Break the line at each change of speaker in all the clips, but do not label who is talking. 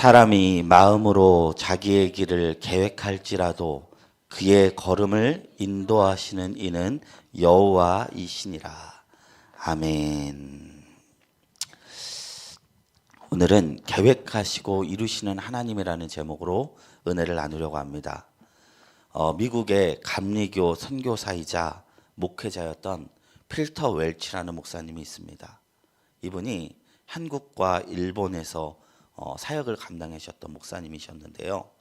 사람이 마음으로 자기의 길을 계획할지라도 그의 걸음을 인도하시는 이는 여호와이시니라. 아멘. 오늘은 계획하시고 이루시는 하나님이라는 제목으로 은혜를 나누려고 합니다. 미국의 감리교 선교사이자 목회자였던 필터 웰치라는 목사님이 있습니다. 이분이 한국과 일본에서 사역을 감당하셨던 목사님이셨는데요.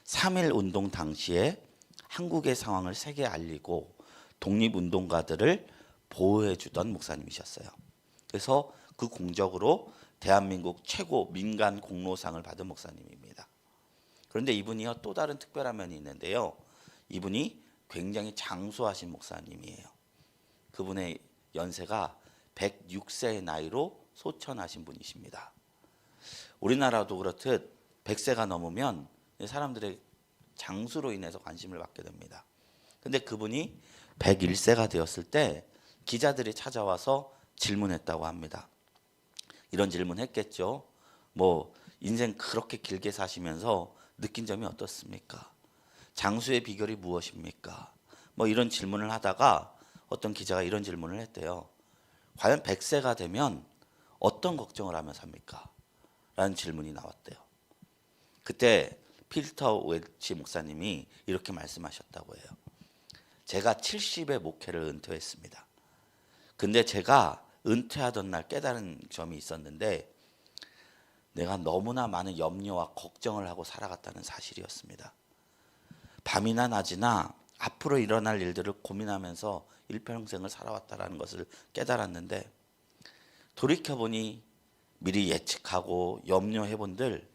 3.1 운동 당시에 한국의 상황을 세계에 알리고 독립운동가들을 보호해 주던 목사님이셨어요. 그래서 그 공적으로 대한민국 최고 민간 공로상을 받은 목사님입니다. 그런데 이분이요, 또 다른 특별한 면이 있는데요. 이분이 굉장히 장수하신 목사님이에요. 그분의 연세가 106세의 나이로 소천하신 분이십니다. 우리나라도 그렇듯 100세가 넘으면 사람들의 장수로 인해서 관심을 받게 됩니다. 근데 그분이 101세가 되었을 때 기자들이 찾아와서 질문했다고 합니다. 이런 질문했겠죠. 인생 그렇게 길게 사시면서 느낀 점이 어떻습니까? 장수의 비결이 무엇입니까? 이런 질문을 하다가 어떤 기자가 이런 질문을 했대요. 과연 100세가 되면 어떤 걱정을 하며 삽니까? 라는 질문이 나왔대요. 그때 필터 웰치 목사님이 이렇게 말씀하셨다고 해요. 제가 70의 목회를 은퇴했습니다. 근데 제가 은퇴하던 날 깨달은 점이 있었는데 내가 너무나 많은 염려와 걱정을 하고 살아갔다는 사실이었습니다. 밤이나 낮이나 앞으로 일어날 일들을 고민하면서 일평생을 살아왔다는 것을 깨달았는데 돌이켜보니 미리 예측하고 염려해본들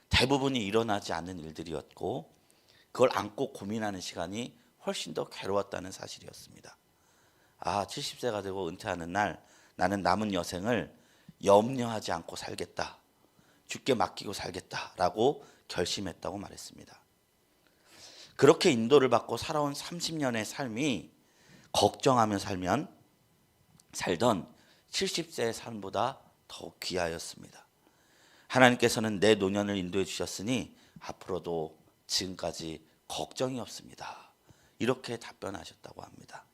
대부분이 일어나지 않는 일들이었고 그걸 안고 고민하는 시간이 훨씬 더 괴로웠다는 사실이었습니다. 70세가 되고 은퇴하는 날 나는 남은 여생을 염려하지 않고 살겠다. 주께 맡기고 살겠다라고 결심했다고 말했습니다. 그렇게 인도를 받고 살아온 30년의 삶이 걱정하며 살던 70세의 삶보다 더 귀하였습니다. 하나님께서는 내 노년을 인도해 주셨으니 앞으로도 지금까지 걱정이 없습니다. 이렇게 답변하셨다고 합니다.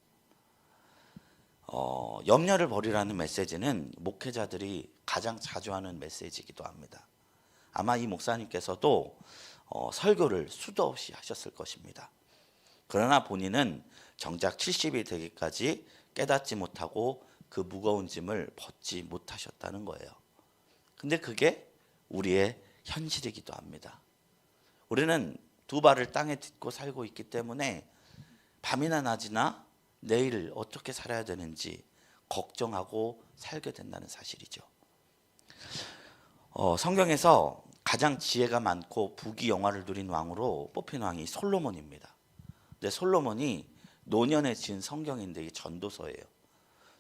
염려를 버리라는 메시지는 목회자들이 가장 자주 하는 메시지이기도 합니다. 아마 이 목사님께서도 설교를 수도 없이 하셨을 것입니다. 그러나 본인은 정작 70이 되기까지 깨닫지 못하고 그 무거운 짐을 벗지 못하셨다는 거예요. 근데 그게 우리의 현실이기도 합니다. 우리는 두 발을 땅에 딛고 살고 있기 때문에 밤이나 낮이나 내일 어떻게 살아야 되는지 걱정하고 살게 된다는 사실이죠. 성경에서 가장 지혜가 많고 부귀영화를 누린 왕으로 뽑힌 왕이 솔로몬입니다. 근데 솔로몬이 노년에 지은 성경인데 이게 전도서예요.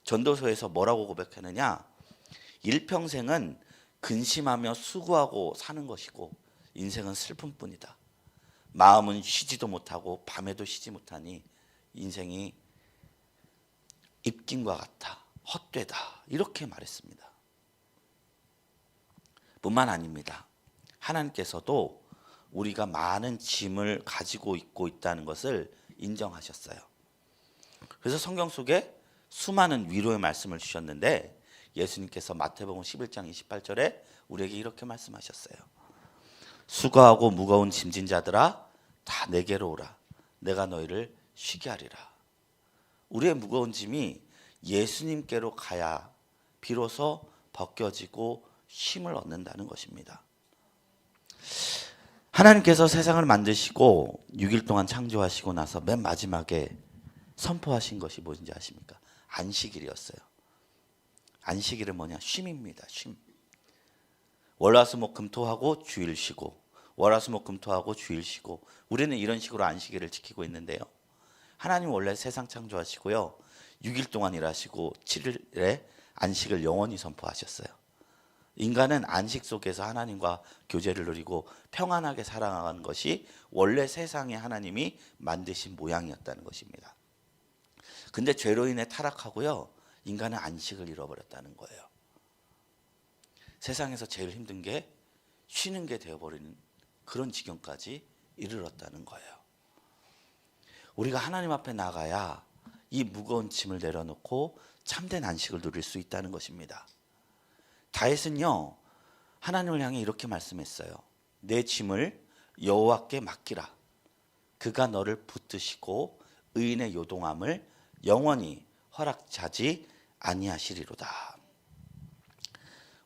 전도서에서 뭐라고 고백하느냐? 일평생은 근심하며 수고하고 사는 것이고 인생은 슬픔뿐이다. 마음은 쉬지도 못하고 밤에도 쉬지 못하니 인생이 입김과 같아 헛되다 이렇게 말했습니다. 뿐만 아닙니다. 하나님께서도 우리가 많은 짐을 가지고 있다는 것을 인정하셨어요. 그래서 성경 속에 수많은 위로의 말씀을 주셨는데 예수님께서 마태복음 11장 28절에 우리에게 이렇게 말씀하셨어요. 수고하고 무거운 짐진 자들아 다 내게로 오라. 내가 너희를 쉬게 하리라. 우리의 무거운 짐이 예수님께로 가야 비로소 벗겨지고 쉼을 얻는다는 것입니다. 하나님께서 세상을 만드시고 6일 동안 창조하시고 나서 맨 마지막에 선포하신 것이 뭔지 아십니까? 안식일이었어요. 안식일은 뭐냐? 쉼입니다. 쉼. 월화수목금토하고 주일 쉬고 월화수목금토하고 주일 쉬고 우리는 이런 식으로 안식일을 지키고 있는데요. 하나님 원래 세상 창조하시고요. 6일 동안 일하시고 7일에 안식을 영원히 선포하셨어요. 인간은 안식 속에서 하나님과 교제를 누리고 평안하게 살아가는 것이 원래 세상에 하나님이 만드신 모양이었다는 것입니다. 근데 죄로 인해 타락하고요. 인간은 안식을 잃어버렸다는 거예요. 세상에서 제일 힘든 게 쉬는 게 되어버리는 그런 지경까지 이르렀다는 거예요. 우리가 하나님 앞에 나가야 이 무거운 짐을 내려놓고 참된 안식을 누릴 수 있다는 것입니다. 다윗은요, 하나님을 향해 이렇게 말씀했어요. 내 짐을 여호와께 맡기라. 그가 너를 붙드시고 의인의 요동함을 영원히 허락하지 아니하시리로다.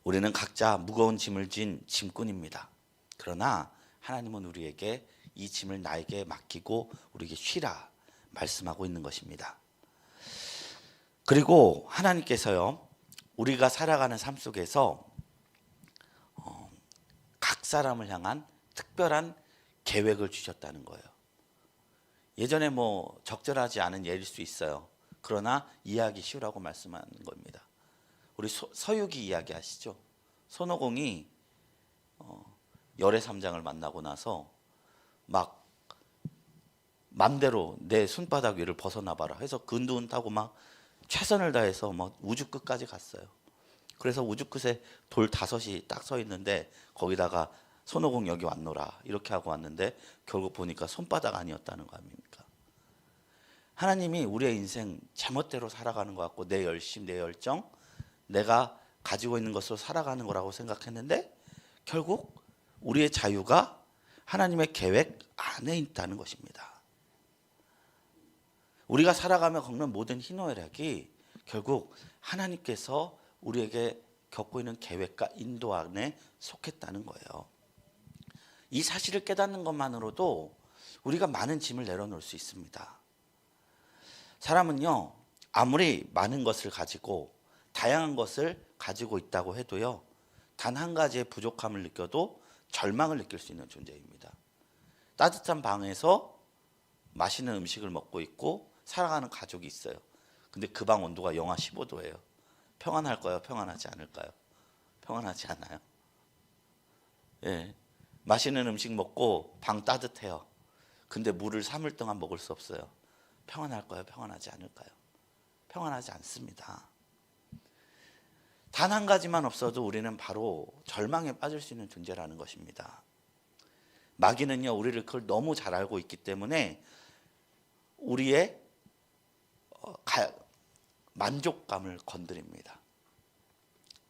우리는 각자 무거운 짐을 진 짐꾼입니다. 그러나 하나님은 우리에게 이 짐을 나에게 맡기고 우리에게 쉬라 말씀하고 있는 것입니다. 그리고 하나님께서요, 우리가 살아가는 삶 속에서 각 사람을 향한 특별한 계획을 주셨다는 거예요. 예전에 뭐 적절하지 않은 예일 수 있어요. 그러나 이해하기 쉬우라고 말씀하는 겁니다. 우리 서유기 이야기 아시죠? 손오공이 열의 삼장을 만나고 나서 막 맘대로 내 손바닥 위를 벗어나봐라 해서 근두운 타고 막 최선을 다해서 막 우주 끝까지 갔어요. 그래서 우주 끝에 돌 5이 딱 서 있는데 거기다가 손오공 여기 왔노라 이렇게 하고 왔는데 결국 보니까 손바닥 아니었다는 거 아닙니까? 하나님이 우리의 인생 제멋대로 살아가는 것 같고 내 열심, 내 열정, 내가 가지고 있는 것으로 살아가는 거라고 생각했는데 결국 우리의 자유가 하나님의 계획 안에 있다는 것입니다. 우리가 살아가며 겪는 모든 희노애락이 결국 하나님께서 우리에게 겪고 있는 계획과 인도 안에 속했다는 거예요. 이 사실을 깨닫는 것만으로도 우리가 많은 짐을 내려놓을 수 있습니다. 사람은요, 아무리 많은 것을 가지고 다양한 것을 가지고 있다고 해도요, 단 한 가지의 부족함을 느껴도 절망을 느낄 수 있는 존재입니다. 따뜻한 방에서 맛있는 음식을 먹고 있고 살아가는 가족이 있어요. 근데 그 방 온도가 영하 15도예요. 평안할까요? 평안하지 않을까요? 평안하지 않아요. 예, 맛있는 음식 먹고 방 따뜻해요. 근데 물을 3일 동안 먹을 수 없어요. 평안할까요? 평안하지 않을까요? 평안하지 않습니다. 단 한 가지만 없어도 우리는 바로 절망에 빠질 수 있는 존재라는 것입니다. 마귀는요, 우리를 그걸 너무 잘 알고 있기 때문에 우리의 만족감을 건드립니다.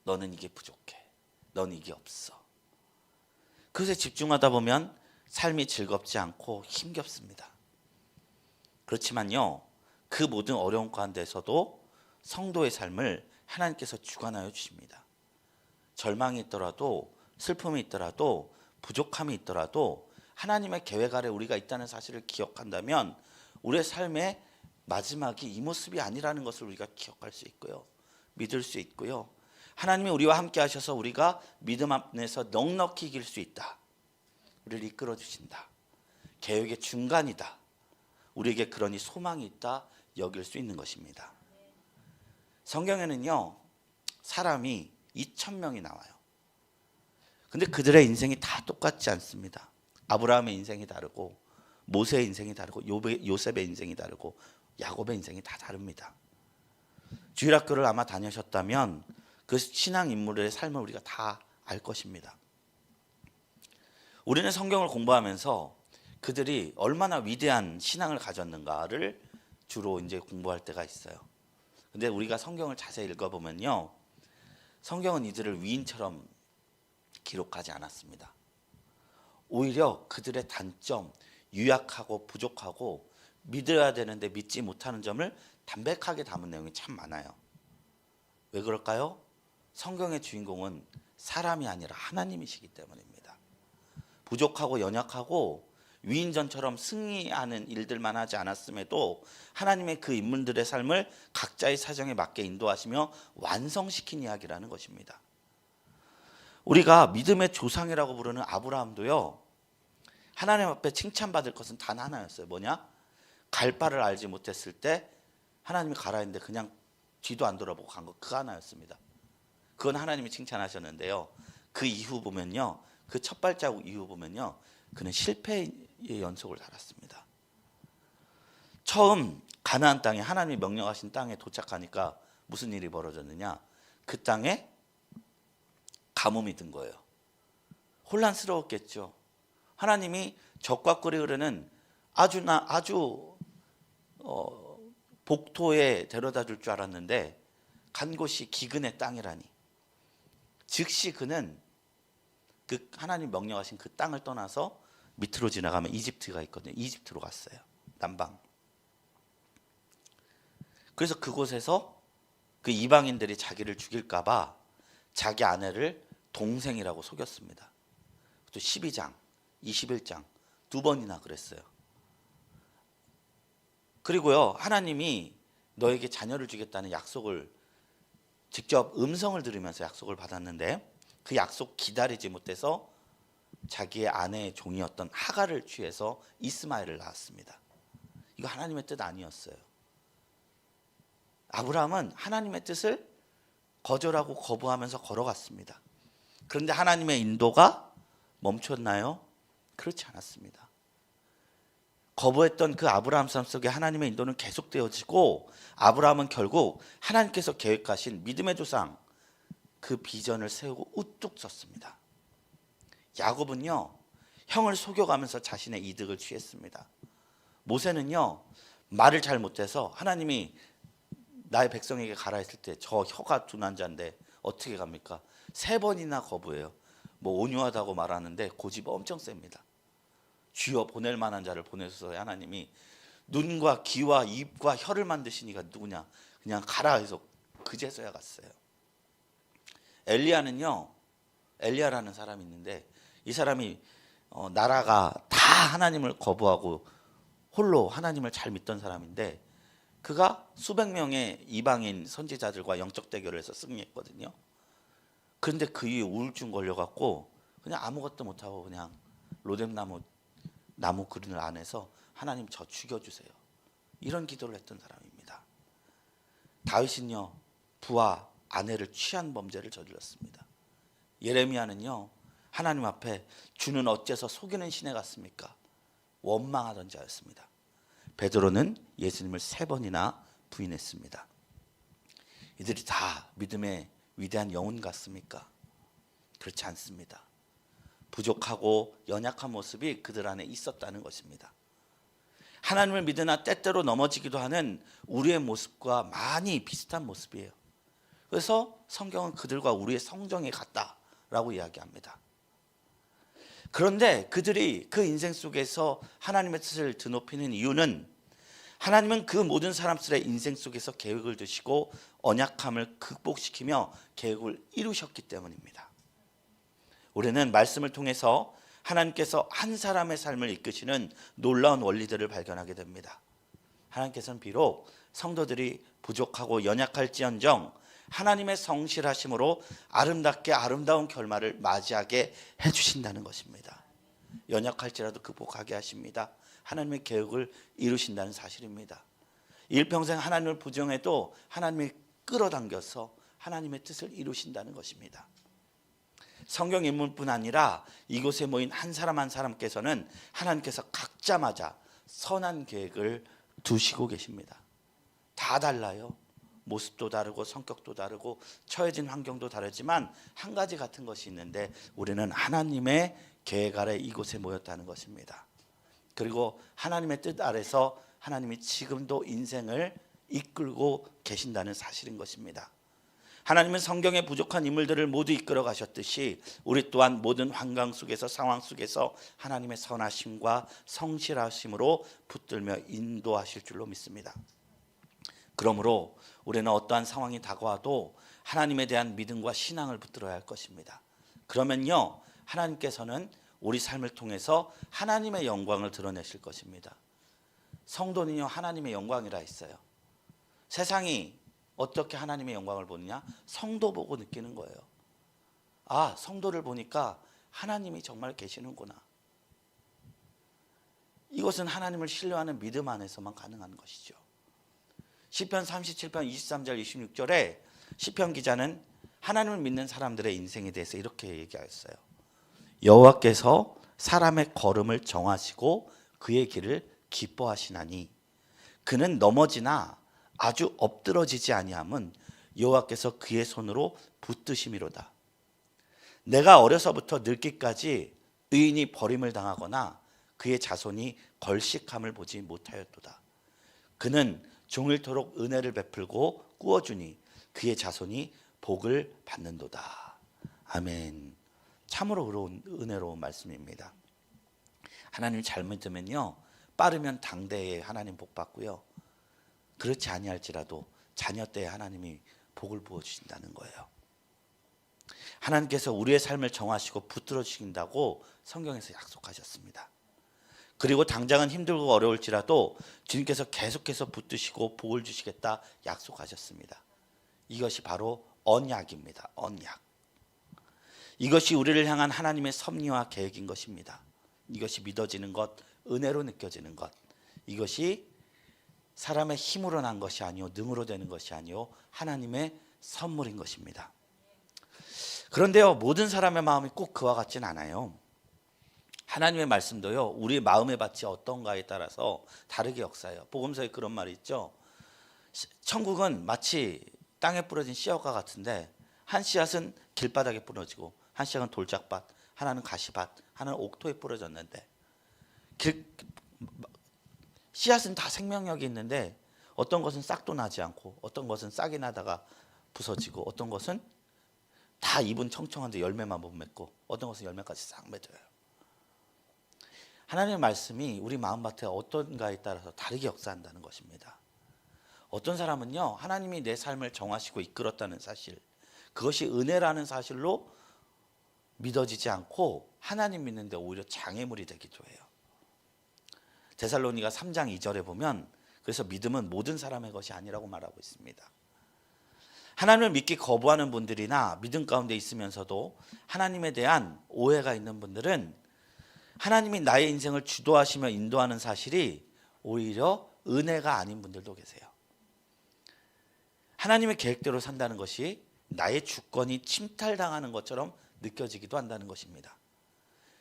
너는 이게 부족해. 너는 이게 없어. 그것에 집중하다 보면 삶이 즐겁지 않고 힘겹습니다. 그렇지만요, 그 모든 어려움 가운데서도 성도의 삶을 하나님께서 주관하여 주십니다. 절망이 있더라도 슬픔이 있더라도 부족함이 있더라도 하나님의 계획 아래 우리가 있다는 사실을 기억한다면 우리의 삶의 마지막이 이 모습이 아니라는 것을 우리가 기억할 수 있고요, 믿을 수 있고요, 하나님이 우리와 함께 하셔서 우리가 믿음 안에서 넉넉히 이길 수 있다, 우리를 이끌어 주신다, 계획의 중간이다, 우리에게 그러니 소망이 있다 여길 수 있는 것입니다. 성경에는요, 사람이 2,000명이 나와요. 근데 그들의 인생이 다 똑같지 않습니다. 아브라함의 인생이 다르고 모세의 인생이 다르고 요셉의 인생이 다르고 야곱의 인생이 다 다릅니다. 주일학교를 아마 다니셨다면 그 신앙 인물의 삶을 우리가 다 알 것입니다. 우리는 성경을 공부하면서 그들이 얼마나 위대한 신앙을 가졌는가를 주로 이제 공부할 때가 있어요. 근데 우리가 성경을 자세히 읽어보면요, 성경은 이들을 위인처럼 기록하지 않았습니다. 오히려 그들의 단점, 유약하고 부족하고 믿어야 되는데 믿지 못하는 점을 담백하게 담은 내용이 참 많아요. 왜 그럴까요? 성경의 주인공은 사람이 아니라 하나님이시기 때문입니다. 부족하고 연약하고 위인전처럼 승리하는 일들만 하지 않았음에도 하나님의 그 인물들의 삶을 각자의 사정에 맞게 인도하시며 완성시킨 이야기라는 것입니다. 우리가 믿음의 조상이라고 부르는 아브라함도요, 하나님 앞에 칭찬받을 것은 단 하나였어요. 뭐냐? 갈 바를 알지 못했을 때 하나님이 가라 했는데 그냥 뒤도 안 돌아보고 간 거 그거 하나였습니다. 그건 하나님이 칭찬하셨는데요, 그 이후 보면요, 그 첫 발자국 이후 보면요, 그는 실패의 연속을 달았습니다. 처음 가나안 땅에 하나님이 명령하신 땅에 도착하니까 무슨 일이 벌어졌느냐? 그 땅에 가뭄이 든 거예요. 혼란스러웠겠죠. 하나님이 적과 꿀이 흐르는 아주 복토에 데려다 줄 줄 알았는데 간 곳이 기근의 땅이라니. 즉시 그는 그 하나님 명령하신 그 땅을 떠나서 밑으로 지나가면 이집트가 있거든요. 이집트로 갔어요. 남방. 그래서 그곳에서 그 이방인들이 자기를 죽일까 봐 자기 아내를 동생이라고 속였습니다. 또 12장, 21장 두 번이나 그랬어요. 그리고요, 하나님이 너에게 자녀를 주겠다는 약속을 직접 음성을 들으면서 약속을 받았는데 그 약속 기다리지 못해서 자기의 아내의 종이었던 하갈을 취해서 이스마엘을 낳았습니다. 이거 하나님의 뜻 아니었어요. 아브라함은 하나님의 뜻을 거절하고 거부하면서 걸어갔습니다. 그런데 하나님의 인도가 멈췄나요? 그렇지 않았습니다. 거부했던 그 아브라함 삶 속에 하나님의 인도는 계속되어지고 아브라함은 결국 하나님께서 계획하신 믿음의 조상 그 비전을 세우고 우뚝 섰습니다. 야곱은요, 형을 속여가면서 자신의 이득을 취했습니다. 모세는요, 말을 잘 못해서 하나님이 나의 백성에게 가라 했을 때 저 혀가 둔한 자인데 어떻게 갑니까? 3번이나 거부해요. 뭐 온유하다고 말하는데 고집 엄청 셉니다. 주여 보낼 만한 자를 보내소서. 하나님이 눈과 귀와 입과 혀를 만드시니까 누구냐? 그냥 가라 해서 그제서야 갔어요. 엘리야는요, 엘리야라는 사람이 있는데 이 사람이 나라가 다 하나님을 거부하고 홀로 하나님을 잘 믿던 사람인데 그가 수백 명의 이방인 선지자들과 영적 대결을 해서 승리했거든요. 그런데 그 이후에 우울증 걸려갖고 그냥 아무것도 못하고 그냥 로뎀나무 그늘 안에서 하나님 저 죽여주세요. 이런 기도를 했던 사람입니다. 다윗은요, 부하 아내를 취한 범죄를 저질렀습니다. 예레미야는요, 하나님 앞에 주는 어째서 속이는 신에 같습니까? 원망하던 자였습니다. 베드로는 예수님을 3번이나 부인했습니다. 이들이 다 믿음의 위대한 영혼 같습니까? 그렇지 않습니다. 부족하고 연약한 모습이 그들 안에 있었다는 것입니다. 하나님을 믿으나 때때로 넘어지기도 하는 우리의 모습과 많이 비슷한 모습이에요. 그래서 성경은 그들과 우리의 성정이 같다라고 이야기합니다. 그런데 그들이 그 인생 속에서 하나님의 뜻을 드높이는 이유는 하나님은 그 모든 사람들의 인생 속에서 계획을 두시고 언약함을 극복시키며 계획을 이루셨기 때문입니다. 우리는 말씀을 통해서 하나님께서 한 사람의 삶을 이끄시는 놀라운 원리들을 발견하게 됩니다. 하나님께서는 비록 성도들이 부족하고 연약할지언정 하나님의 성실하심으로 아름답게 아름다운 결말을 맞이하게 해주신다는 것입니다. 연약할지라도 극복하게 하십니다. 하나님의 계획을 이루신다는 사실입니다. 일평생 하나님을 부정해도 하나님이 끌어당겨서 하나님의 뜻을 이루신다는 것입니다. 성경 인물뿐 아니라 이곳에 모인 한 사람 한 사람께서는 하나님께서 각자마다 선한 계획을 두시고 계십니다. 다 달라요. 모습도 다르고 성격도 다르고 처해진 환경도 다르지만 한 가지 같은 것이 있는데 우리는 하나님의 계획 아래 이곳에 모였다는 것입니다. 그리고 하나님의 뜻 아래서 하나님이 지금도 인생을 이끌고 계신다는 사실인 것입니다. 하나님은 성경의 부족한 인물들을 모두 이끌어 가셨듯이 우리 또한 모든 환경 속에서 상황 속에서 하나님의 선하심과 성실하심으로 붙들며 인도하실 줄로 믿습니다. 그러므로 우리는 어떠한 상황이 다가와도 하나님에 대한 믿음과 신앙을 붙들어야 할 것입니다. 그러면요, 하나님께서는 우리 삶을 통해서 하나님의 영광을 드러내실 것입니다. 성도는요, 하나님의 영광이라 했어요. 세상이 어떻게 하나님의 영광을 보느냐? 성도 보고 느끼는 거예요. 아, 성도를 보니까 하나님이 정말 계시는구나. 이것은 하나님을 신뢰하는 믿음 안에서만 가능한 것이죠. 시편 37편 23절 26절에 시편 기자는 하나님을 믿는 사람들의 인생에 대해서 이렇게 얘기하였어요. 여호와께서 사람의 걸음을 정하시고 그의 길을 기뻐하시나니 그는 넘어지나 아주 엎드러지지 아니함은 여호와께서 그의 손으로 붙드심이로다. 내가 어려서부터 늙기까지 의인이 버림을 당하거나 그의 자손이 걸식함을 보지 못하였도다. 그는 종일토록 은혜를 베풀고 꾸어주니 그의 자손이 복을 받는도다. 아멘. 참으로 은혜로운 말씀입니다. 하나님 잘 믿으면요, 빠르면 당대에 하나님 복 받고요, 그렇지 아니할지라도 자녀 때에 하나님이 복을 부어주신다는 거예요. 하나님께서 우리의 삶을 정하시고 붙들어 주신다고 성경에서 약속하셨습니다. 그리고 당장은 힘들고 어려울지라도 주님께서 계속해서 붙드시고 복을 주시겠다 약속하셨습니다. 이것이 바로 언약입니다. 언약. 이것이 우리를 향한 하나님의 섭리와 계획인 것입니다. 이것이 믿어지는 것, 은혜로 느껴지는 것, 이것이 사람의 힘으로 난 것이 아니요 능으로 되는 것이 아니요 하나님의 선물인 것입니다. 그런데요, 모든 사람의 마음이 꼭 그와 같진 않아요. 하나님의 말씀도요, 우리의 마음의 밭이 어떤가에 따라서 다르게 역사해요. 복음서에 그런 말이 있죠. 천국은 마치 땅에 뿌려진 씨앗과 같은데, 한 씨앗은 길바닥에 뿌려지고 한 씨앗은 돌짝밭, 하나는 가시밭, 하나는 옥토에 뿌려졌는데, 씨앗은 다 생명력이 있는데 어떤 것은 싹도 나지 않고, 어떤 것은 싹이 나다가 부서지고, 어떤 것은 다 잎은 청청한데 열매만 못 맺고, 어떤 것은 열매까지 싹 맺어요. 하나님의 말씀이 우리 마음밭에 어떤가에 따라서 다르게 역사한다는 것입니다. 어떤 사람은요, 하나님이 내 삶을 정하시고 이끌었다는 사실, 그것이 은혜라는 사실로 믿어지지 않고 하나님 믿는데 오히려 장애물이 되기도 해요. 데살로니가 3장 2절에 보면, 그래서 믿음은 모든 사람의 것이 아니라고 말하고 있습니다. 하나님을 믿기 거부하는 분들이나 믿음 가운데 있으면서도 하나님에 대한 오해가 있는 분들은 하나님이 나의 인생을 주도하시며 인도하는 사실이 오히려 은혜가 아닌 분들도 계세요. 하나님의 계획대로 산다는 것이 나의 주권이 침탈당하는 것처럼 느껴지기도 한다는 것입니다.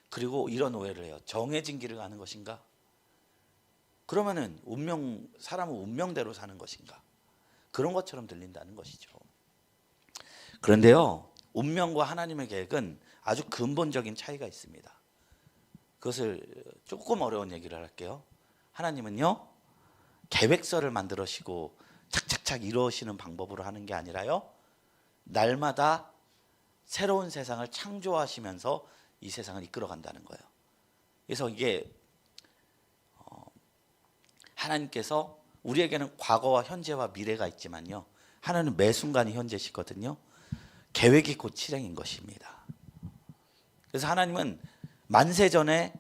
그리고 이런 오해를 해요. 정해진 길을 가는 것인가? 그러면은 사람은 운명대로 사는 것인가? 그런 것처럼 들린다는 것이죠. 그런데요, 운명과 하나님의 계획은 아주 근본적인 차이가 있습니다. 그것을 조금 어려운 얘기를 할게요. 하나님은요, 계획서를 만들으시고 착착착 이루시는 방법으로 하는 게 아니라요, 날마다 새로운 세상을 창조하시면서 이 세상을 이끌어간다는 거예요. 그래서 이게 하나님께서 우리에게는 과거와 현재와 미래가 있지만요, 하나님은 매 순간이 현재시거든요. 계획이 곧 실행인 것입니다. 그래서 하나님은 만세 전에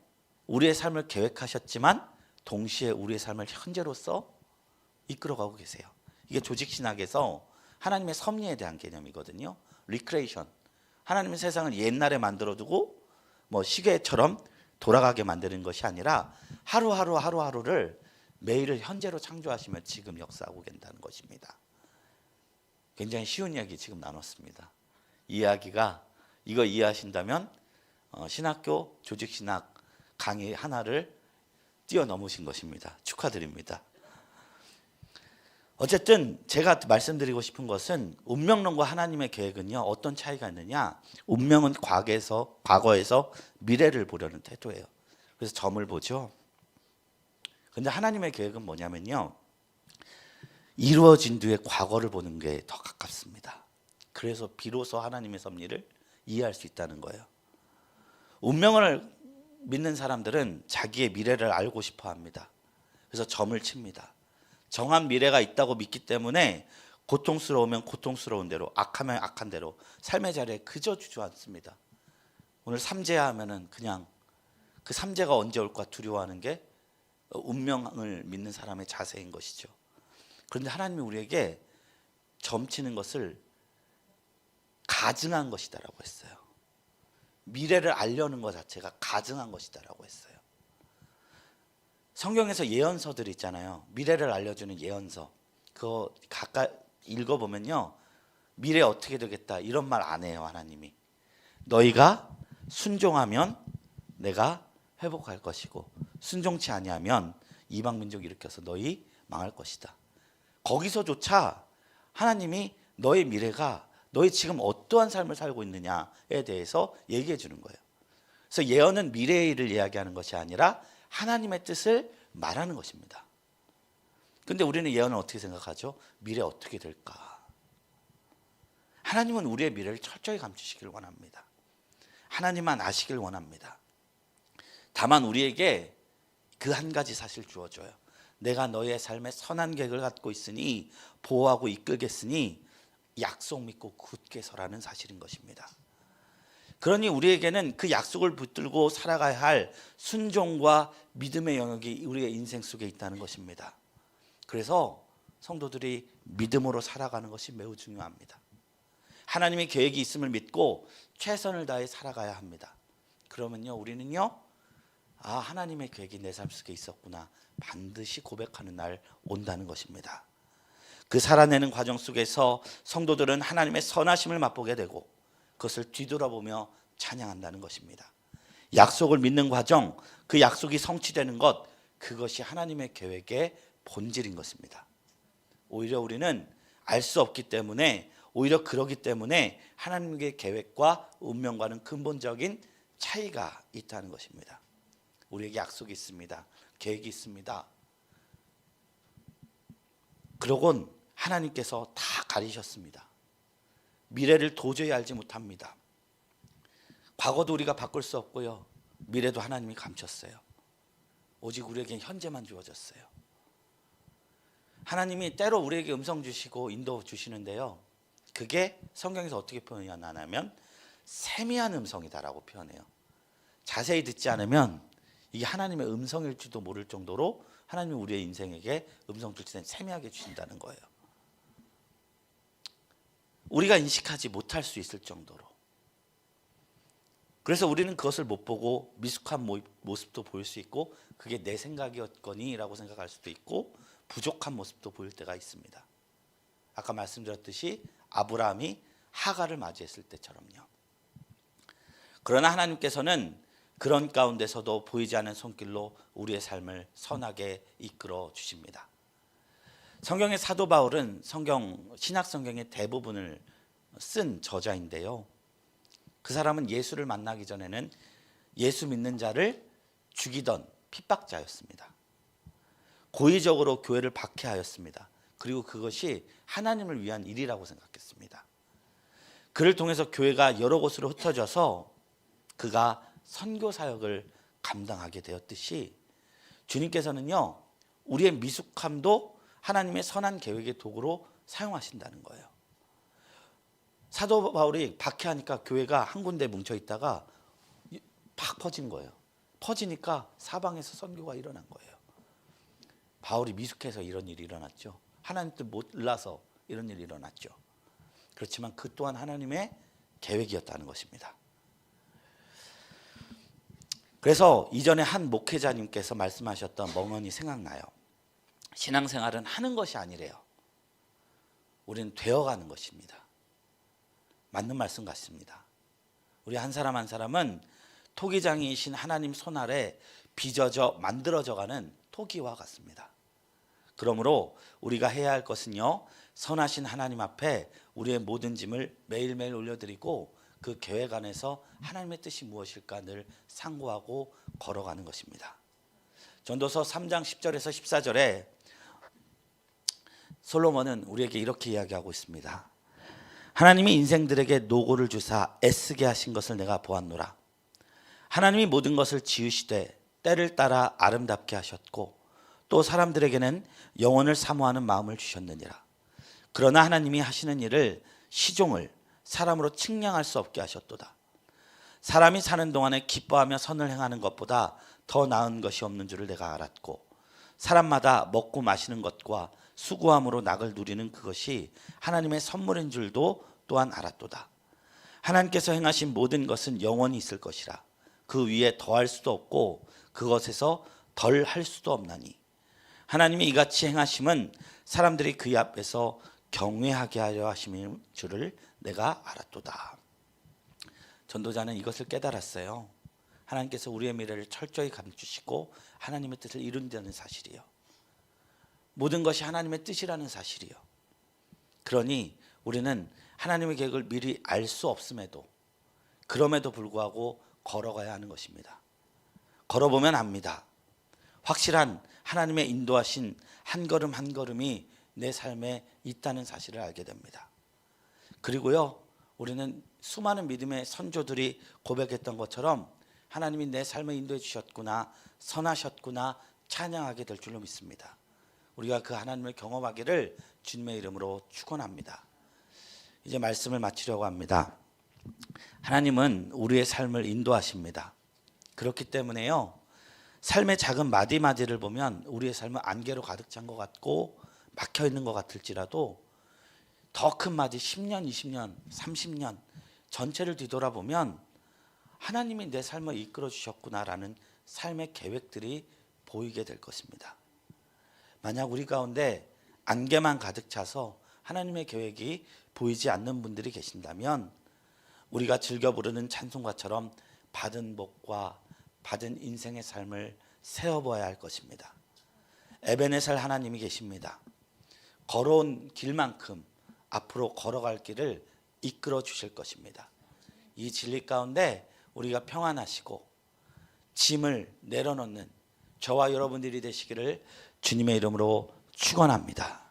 우리의 삶을 계획하셨지만 동시에 우리의 삶을 현재로서 이끌어가고 계세요. 이게 조직신학에서 하나님의 섭리에 대한 개념이거든요. 리크레이션. 하나님은 세상을 옛날에 만들어두고 뭐 시계처럼 돌아가게 만드는 것이 아니라 하루하루를 매일을 현재로 창조하시며 지금 역사하고 계신다는 것입니다. 굉장히 쉬운 이야기 지금 나눴습니다. 이야기가 이거 이해하신다면 신학교 조직신학 강의 하나를 뛰어넘으신 것입니다. 축하드립니다. 어쨌든 제가 말씀드리고 싶은 것은, 운명론과 하나님의 계획은요, 어떤 차이가 있느냐? 운명은 과거에서 미래를 보려는 태도예요. 그래서 점을 보죠. 그런데 하나님의 계획은 뭐냐면요, 이루어진 뒤에 과거를 보는 게 더 가깝습니다. 그래서 비로소 하나님의 섭리를 이해할 수 있다는 거예요. 운명을 믿는 사람들은 자기의 미래를 알고 싶어 합니다. 그래서 점을 칩니다. 정한 미래가 있다고 믿기 때문에 고통스러우면 고통스러운 대로, 악하면 악한 대로 삶의 자리에 그저 주저앉습니다. 오늘 삼재야 하면은 그냥 그 삼재가 언제 올까 두려워하는 게 운명을 믿는 사람의 자세인 것이죠. 그런데 하나님이 우리에게 점치는 것을 가증한 것이다라고 했어요. 미래를 알려는 것 자체가 가증한 것이다라고 했어요. 성경에서 예언서들 있잖아요. 미래를 알려주는 예언서. 그거 가까이 읽어보면요, 미래 어떻게 되겠다 이런 말 안 해요. 하나님이 너희가 순종하면 내가 회복할 것이고, 순종치 아니하면 이방 민족 일으켜서 너희 망할 것이다. 거기서조차 하나님이 너의 미래가 너희 지금 어떠한 삶을 살고 있느냐에 대해서 얘기해 주는 거예요. 그래서 예언은 미래의 일을 이야기하는 것이 아니라 하나님의 뜻을 말하는 것입니다. 근데 우리는 예언을 어떻게 생각하죠? 미래 어떻게 될까? 하나님은 우리의 미래를 철저히 감추시길 원합니다. 하나님만 아시길 원합니다. 다만 우리에게 그 한 가지 사실 주어줘요. 내가 너의 삶에 선한 계획을 갖고 있으니 보호하고 이끌겠으니 약속 믿고 굳게 서라는 사실인 것입니다. 그러니 우리에게는 그 약속을 붙들고 살아가야 할 순종과 믿음의 영역이 우리의 인생 속에 있다는 것입니다. 그래서 성도들이 믿음으로 살아가는 것이 매우 중요합니다. 하나님의 계획이 있음을 믿고 최선을 다해 살아가야 합니다. 그러면요, 우리는요, 하나님의 계획이 내 삶 속에 있었구나 반드시 고백하는 날 온다는 것입니다. 그 살아내는 과정 속에서 성도들은 하나님의 선하심을 맛보게 되고 그것을 뒤돌아보며 찬양한다는 것입니다. 약속을 믿는 과정, 그 약속이 성취되는 것, 그것이 하나님의 계획의 본질인 것입니다. 오히려 우리는 알 수 없기 때문에, 오히려 그러기 때문에 하나님의 계획과 운명과는 근본적인 차이가 있다는 것입니다. 우리에게 약속이 있습니다. 계획이 있습니다. 그러곤 하나님께서 다 가리셨습니다. 미래를 도저히 알지 못합니다. 과거도 우리가 바꿀 수 없고요, 미래도 하나님이 감췄어요. 오직 우리에게 현재만 주어졌어요. 하나님이 때로 우리에게 음성 주시고 인도 주시는데요, 그게 성경에서 어떻게 표현하냐면 세미한 음성이다라고 표현해요. 자세히 듣지 않으면 이게 하나님의 음성일지도 모를 정도로 하나님이 우리의 인생에게 음성 줄 때 세미하게 주신다는 거예요. 우리가 인식하지 못할 수 있을 정도로. 그래서 우리는 그것을 못 보고 미숙한 모습도 보일 수 있고, 그게 내 생각이었거니 라고 생각할 수도 있고, 부족한 모습도 보일 때가 있습니다. 아까 말씀드렸듯이 아브라함이 하갈을 맞이했을 때처럼요. 그러나 하나님께서는 그런 가운데서도 보이지 않는 손길로 우리의 삶을 선하게 이끌어 주십니다. 성경의 사도 바울은 신약 성경의 대부분을 쓴 저자인데요, 그 사람은 예수를 만나기 전에는 예수 믿는 자를 죽이던 핍박자였습니다. 고의적으로 교회를 박해하였습니다. 그리고 그것이 하나님을 위한 일이라고 생각했습니다. 그를 통해서 교회가 여러 곳으로 흩어져서 그가 선교 사역을 감당하게 되었듯이, 주님께서는요, 우리의 미숙함도 하나님의 선한 계획의 도구로 사용하신다는 거예요. 사도 바울이 박해하니까 교회가 한 군데 뭉쳐 있다가 팍 퍼진 거예요. 퍼지니까 사방에서 선교가 일어난 거예요. 바울이 미숙해서 이런 일이 일어났죠. 하나님 뜻 몰라서 이런 일이 일어났죠. 그렇지만 그 또한 하나님의 계획이었다는 것입니다. 그래서 이전에 한 목회자님께서 말씀하셨던 멍언이 생각나요. 신앙생활은 하는 것이 아니래요. 우리는 되어가는 것입니다. 맞는 말씀 같습니다. 우리 한 사람 한 사람은 토기장이신 하나님 손 아래 빚어져 만들어져가는 토기와 같습니다. 그러므로 우리가 해야 할 것은요, 선하신 하나님 앞에 우리의 모든 짐을 매일매일 올려드리고 그 계획 안에서 하나님의 뜻이 무엇일까 늘 상고하고 걸어가는 것입니다. 전도서 3장 10절에서 14절에 솔로몬은 우리에게 이렇게 이야기하고 있습니다. 하나님이 인생들에게 노고를 주사 애쓰게 하신 것을 내가 보았노라. 하나님이 모든 것을 지으시되 때를 따라 아름답게 하셨고 또 사람들에게는 영원을 사모하는 마음을 주셨느니라. 그러나 하나님이 하시는 일을 시종을 사람으로 측량할 수 없게 하셨도다. 사람이 사는 동안에 기뻐하며 선을 행하는 것보다 더 나은 것이 없는 줄을 내가 알았고 사람마다 먹고 마시는 것과 수고함으로 낙을 누리는 그것이 하나님의 선물인 줄도 또한 알았도다. 하나님께서 행하신 모든 것은 영원히 있을 것이라. 그 위에 더할 수도 없고 그것에서 덜 할 수도 없나니 하나님이 이같이 행하심은 사람들이 그의 앞에서 경외하게 하려 하심인 줄을 내가 알았도다. 전도자는 이것을 깨달았어요. 하나님께서 우리의 미래를 철저히 감추시고 하나님의 뜻을 이룬다는 사실이요. 모든 것이 하나님의 뜻이라는 사실이요. 그러니 우리는 하나님의 계획을 미리 알 수 없음에도 그럼에도 불구하고 걸어가야 하는 것입니다. 걸어보면 압니다. 확실한 하나님의 인도하신 한 걸음 한 걸음이 내 삶에 있다는 사실을 알게 됩니다. 그리고요, 우리는 수많은 믿음의 선조들이 고백했던 것처럼 하나님이 내 삶을 인도해 주셨구나, 선하셨구나 찬양하게 될 줄로 믿습니다. 우리가 그 하나님을 경험하기를 주님의 이름으로 축원합니다. 이제 말씀을 마치려고 합니다. 하나님은 우리의 삶을 인도하십니다. 그렇기 때문에요, 삶의 작은 마디마디를 보면 우리의 삶은 안개로 가득 찬 것 같고 막혀 있는 것 같을지라도 더 큰 마디 10년, 20년, 30년 전체를 뒤돌아보면 하나님이 내 삶을 이끌어 주셨구나라는 삶의 계획들이 보이게 될 것입니다. 만약 우리 가운데 안개만 가득 차서 하나님의 계획이 보이지 않는 분들이 계신다면 우리가 즐겨 부르는 찬송가처럼 받은 복과 받은 인생의 삶을 세어보아야 할 것입니다. 에베네셀 하나님이 계십니다. 걸어온 길만큼 앞으로 걸어갈 길을 이끌어 주실 것입니다. 이 진리 가운데 우리가 평안하시고 짐을 내려놓는 저와 여러분들이 되시기를 주님의 이름으로 축원합니다.